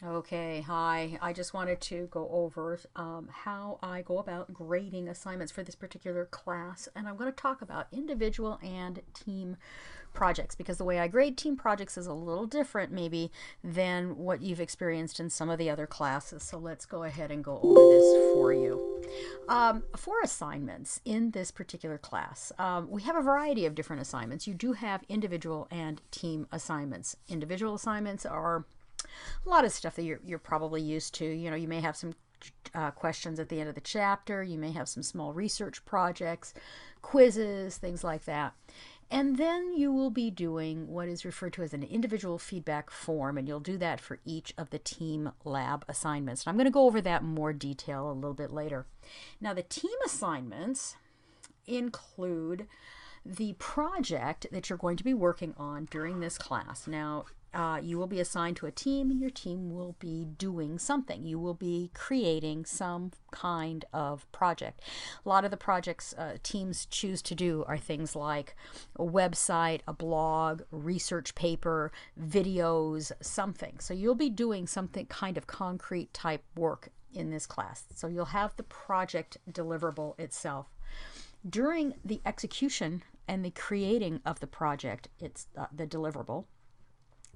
Okay, hi. I just wanted to go over how I go about grading assignments for this particular class, and I'm going to talk about individual and team projects because the way I grade team projects is a little different maybe than what you've experienced in some of the other classes. So let's go ahead and go over this for you. For assignments in this particular class, we have a variety of different assignments. You do have individual and team assignments. Individual assignments are a lot of stuff that you're probably used to. You know, you may have some questions at the end of the chapter. You may have some small research projects, quizzes, things like that. And then you will be doing what is referred to as an individual feedback form, and you'll do that for each of the team lab assignments. And I'm going to go over that in more detail a little bit later. Now, the team assignments include the project that you're going to be working on during this class. Now, you will be assigned to a team, and your team will be doing something. You will be creating some kind of project. A lot of the projects teams choose to do are things like a website, a blog, research paper, videos, something. So you'll be doing something kind of concrete type work in this class. So you'll have the project deliverable itself. During the execution and the creating of the project, it's the deliverable,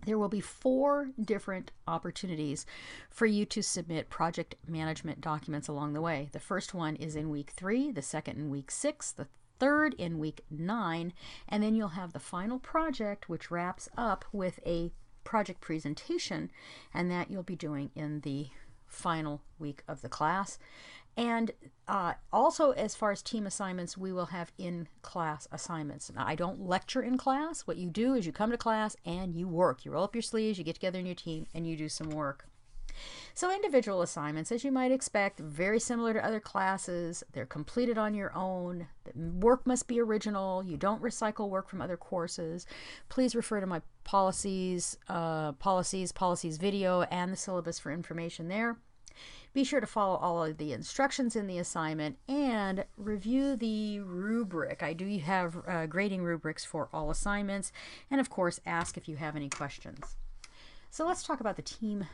there will be 4 different opportunities for you to submit project management documents along the way. The first one is in week 3, the second in week 6, the third in week 9, and then you'll have the final project, which wraps up with a project presentation, and that you'll be doing in the final week of the class. And also, as far as team assignments, we will have in-class assignments. Now, I don't lecture in class. What you do is you come to class and you work. You roll up your sleeves, you get together in your team, and you do some work. So individual assignments, as you might expect, very similar to other classes. They're completed on your own. The work must be original. You don't recycle work from other courses. Please refer to my policies video and the syllabus for information there. Be sure to follow all of the instructions in the assignment and review the rubric. I do have grading rubrics for all assignments, and of course ask if you have any questions. So let's talk about the team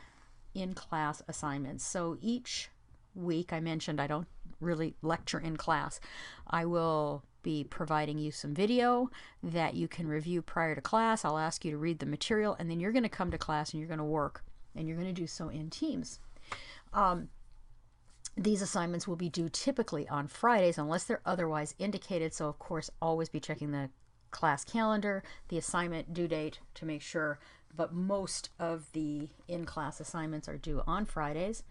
in-class assignments. So each week, I mentioned I don't really lecture in class. I will be providing you some video that you can review prior to class. I'll ask you to read the material, and then you're going to come to class and you're going to work, and you're going to do so in teams. These assignments will be due typically on Fridays unless they're otherwise indicated. So of course, always be checking the class calendar, the assignment due date to make sure, but most of the in-class assignments are due on Fridays.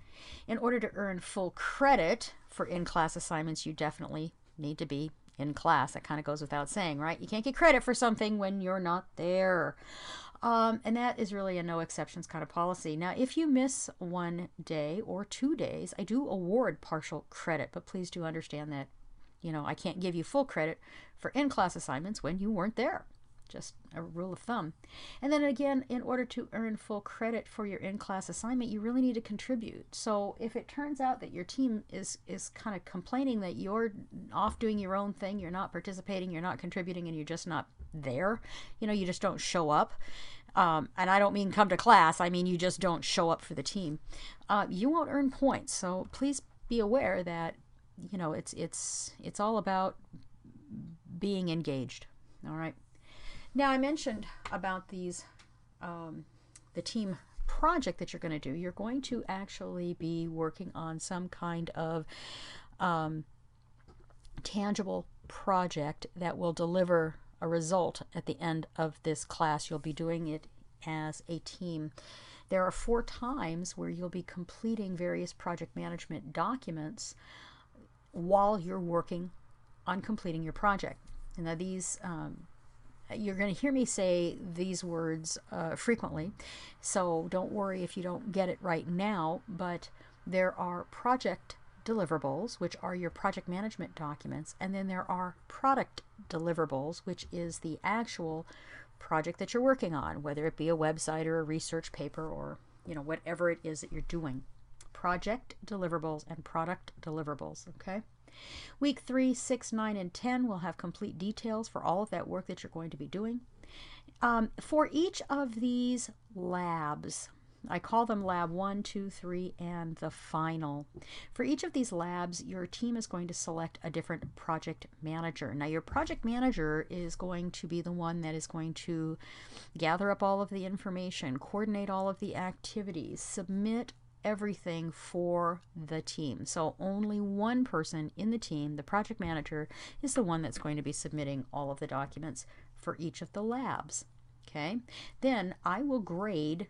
In order to earn full credit for in-class assignments, you definitely need to be in class. That kind of goes without saying, right? You can't get credit for something when you're not there. And that is really a no exceptions kind of policy. Now, if you miss 1 day or 2 days, I do award partial credit, but please do understand that, you know, I can't give you full credit for in-class assignments when you weren't there. Just a rule of thumb. And then again, in order to earn full credit for your in-class assignment, you really need to contribute. So if it turns out that your team is kind of complaining that you're off doing your own thing, you're not participating, you're not contributing, and you're just not there, you know, you just don't show up. And I don't mean come to class, I mean you just don't show up for the team. You won't earn points. So please be aware that, you know, it's all about being engaged. All right. Now, I mentioned about these, the team project that you're going to do. You're going to actually be working on some kind of tangible project that will deliver a result at the end of this class. You'll be doing it as a team. There are 4 times where you'll be completing various project management documents while you're working on completing your project. And now these you're going to hear me say these words frequently, so don't worry if you don't get it right now, but there are project deliverables, which are your project management documents, and then there are product deliverables, which is the actual project that you're working on, whether it be a website or a research paper or, you know, whatever it is that you're doing. Project deliverables and product deliverables, okay? Week 3, 6, 9, and 10 will have complete details for all of that work that you're going to be doing. For each of these labs, I call them lab 1, 2, 3, and the final. For each of these labs, your team is going to select a different project manager. Now, your project manager is going to be the one that is going to gather up all of the information, coordinate all of the activities, submit everything for the team. So only one person in the team, the project manager, is the one that's going to be submitting all of the documents for each of the labs. Okay, then I will grade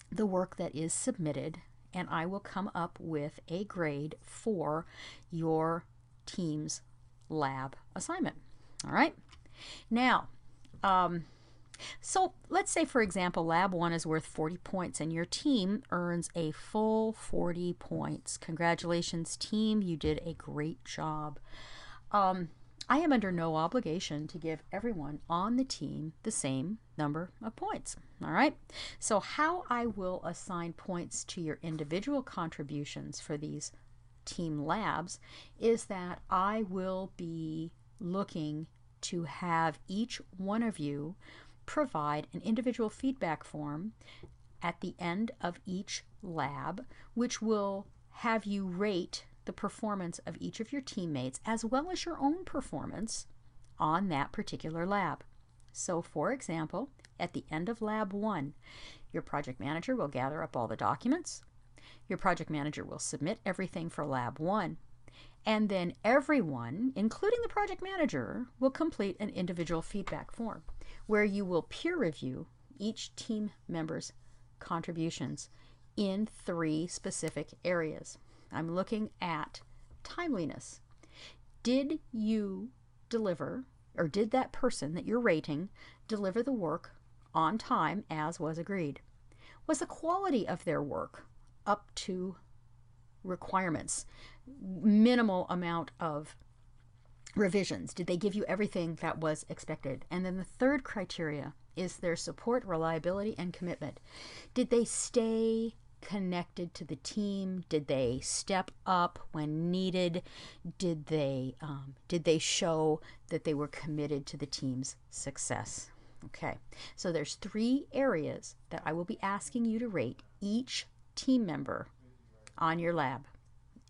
the work that is submitted, and I will come up with a grade for your team's lab assignment. All right, now so let's say, for example, lab 1 is worth 40 points and your team earns a full 40 points. Congratulations, team, you did a great job. I am under no obligation to give everyone on the team the same number of points. All right, so how I will assign points to your individual contributions for these team labs is that I will be looking to have each one of you provide an individual feedback form at the end of each lab, which will have you rate the performance of each of your teammates as well as your own performance on that particular lab. So for example, at the end of lab 1, your project manager will gather up all the documents. Your project manager will submit everything for lab 1. And then everyone, including the project manager, will complete an individual feedback form where you will peer review each team member's contributions in 3 specific areas. I'm looking at timeliness. Did you deliver, or did that person that you're rating deliver the work on time as was agreed? Was the quality of their work up to requirements? Minimal amount of revisions? Did they give you everything that was expected? And then the third criteria is their support, reliability, and commitment. Did they stay connected to the team? Did they step up when needed? Did they show that they were committed to the team's success? Okay, so there's 3 areas that I will be asking you to rate each team member on your lab,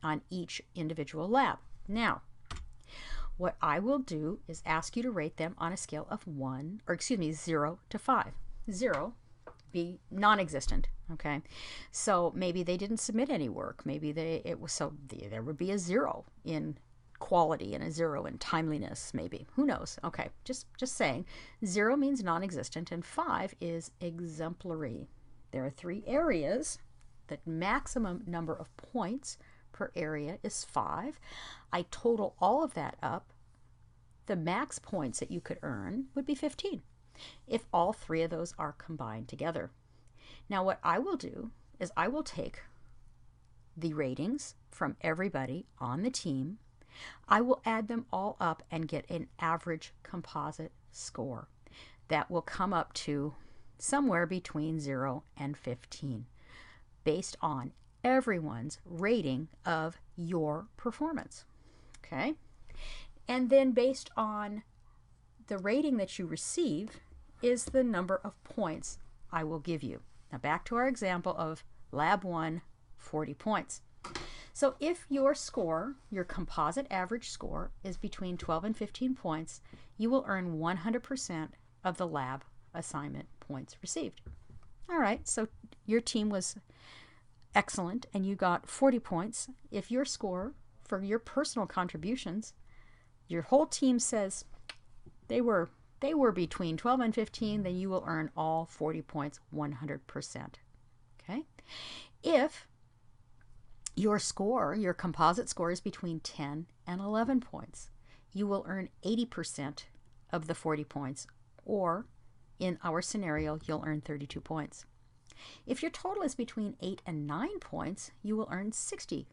on each individual lab. Now, what I will do is ask you to rate them on a scale of 0 to 5. 0 be non-existent. Okay, so maybe they didn't submit any work. Maybe there would be a 0 in quality and a 0 in timeliness. Maybe, who knows? Okay, just saying. 0 means non-existent and 5 is exemplary. There are 3 areas. The maximum number of points per area is 5. I total all of that up. The max points that you could earn would be 15 if all 3 of those are combined together. Now what I will do is I will take the ratings from everybody on the team. I will add them all up and get an average composite score that will come up to somewhere between 0 and 15 based on everyone's rating of your performance. Okay, and then based on the rating that you receive is the number of points I will give you. Now back to our example of lab 1, 40 points. So if your score, your composite average score, is between 12 and 15 points, you will earn 100% of the lab assignment points received. All right, so your team was excellent and you got 40 points. If your score for your personal contributions, your whole team says they were between 12 and 15, then you will earn all 40 points 100%. Okay? If your score, your composite score, is between 10 and 11 points, you will earn 80% of the 40 points, or in our scenario, you'll earn 32 points. If your total is between 8 and 9 points, you will earn 60%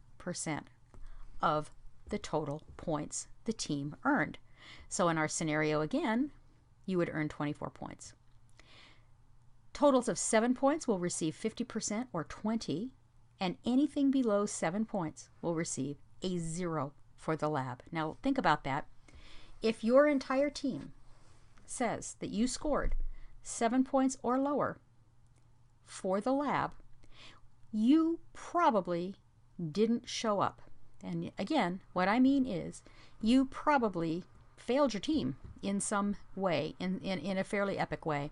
of the total points the team earned. So in our scenario again, you would earn 24 points. Totals of 7 points will receive 50% or 20, and anything below 7 points will receive a 0 for the lab. Now think about that. If your entire team says that you scored 7 points or lower, for the lab, you probably didn't show up. And again, what I mean is you probably failed your team in some way, in a fairly epic way.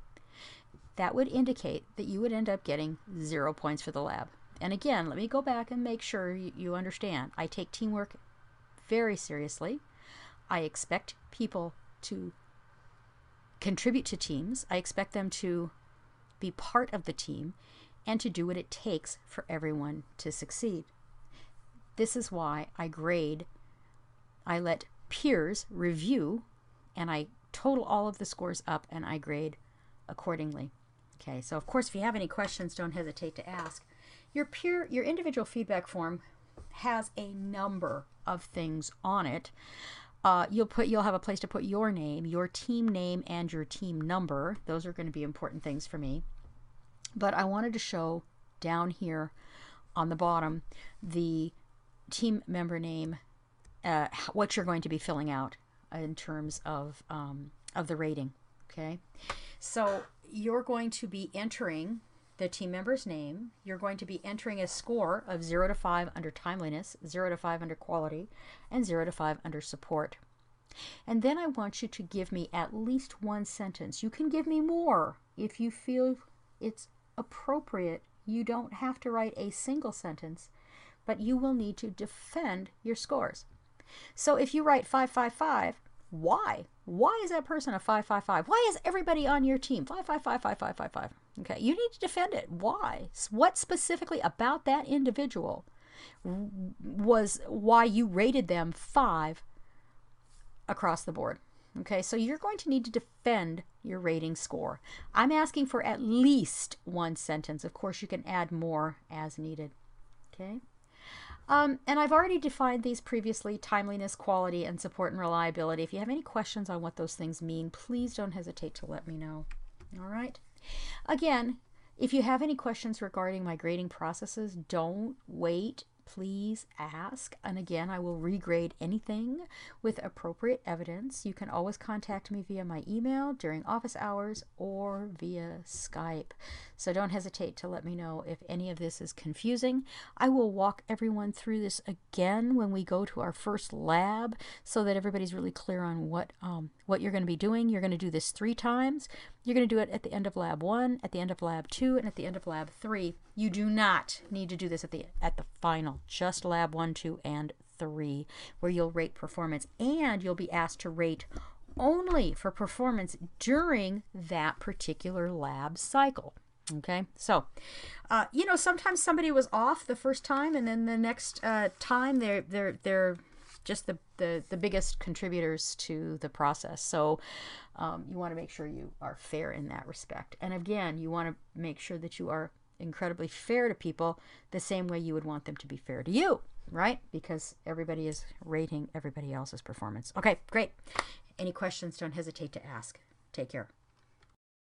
That would indicate that you would end up getting 0 points for the lab. And again, let me go back and make sure you understand. I take teamwork very seriously. I expect people to contribute to teams. I expect them to be part of the team and to do what it takes for everyone to succeed. This is why I grade. I let peers review, and I total all of the scores up, and I grade accordingly. Okay, so of course, if you have any questions, don't hesitate to ask. Your individual feedback form has a number of things on it. You'll have a place to put your name, your team name, and your team number. Those are going to be important things for me. But I wanted to show down here on the bottom the team member name, what you're going to be filling out in terms of the rating. Okay, so you're going to be entering the team member's name. You're going to be entering a score of 0 to 5 under timeliness, 0 to 5 under quality, and 0 to 5 under support. And then I want you to give me at least one sentence. You can give me more if you feel it's appropriate. You don't have to write a single sentence, but you will need to defend your scores. So if you write 555, why? Why is that person a 555? Why is everybody on your team 555, 5555? Okay, you need to defend it. Why? What specifically about that individual was why you rated them 5 across the board? Okay, so you're going to need to defend your rating score. I'm asking for at least one sentence. Of course, you can add more as needed. Okay. And I've already defined these previously: timeliness, quality, and support and reliability. If you have any questions on what those things mean, please don't hesitate to let me know. All right. Again, if you have any questions regarding my grading processes, don't wait. Please ask. And again, I will regrade anything with appropriate evidence. You can always contact me via my email during office hours or via Skype. So don't hesitate to let me know if any of this is confusing. I will walk everyone through this again when we go to our first lab so that everybody's really clear on what you're going to be doing. You're going to do this 3 times. You're going to do it at the end of lab 1, at the end of lab 2, and at the end of lab 3. You do not need to do this at the final, just lab 1, 2, and 3, where you'll rate performance, and you'll be asked to rate only for performance during that particular lab cycle. Okay, so sometimes somebody was off the first time, and then the next time they're just the biggest contributors to the process. So you want to make sure you are fair in that respect. And again, you want to make sure that you are incredibly fair to people the same way you would want them to be fair to you, right? Because everybody is rating everybody else's performance. Okay, great. Any questions, don't hesitate to ask. Take care.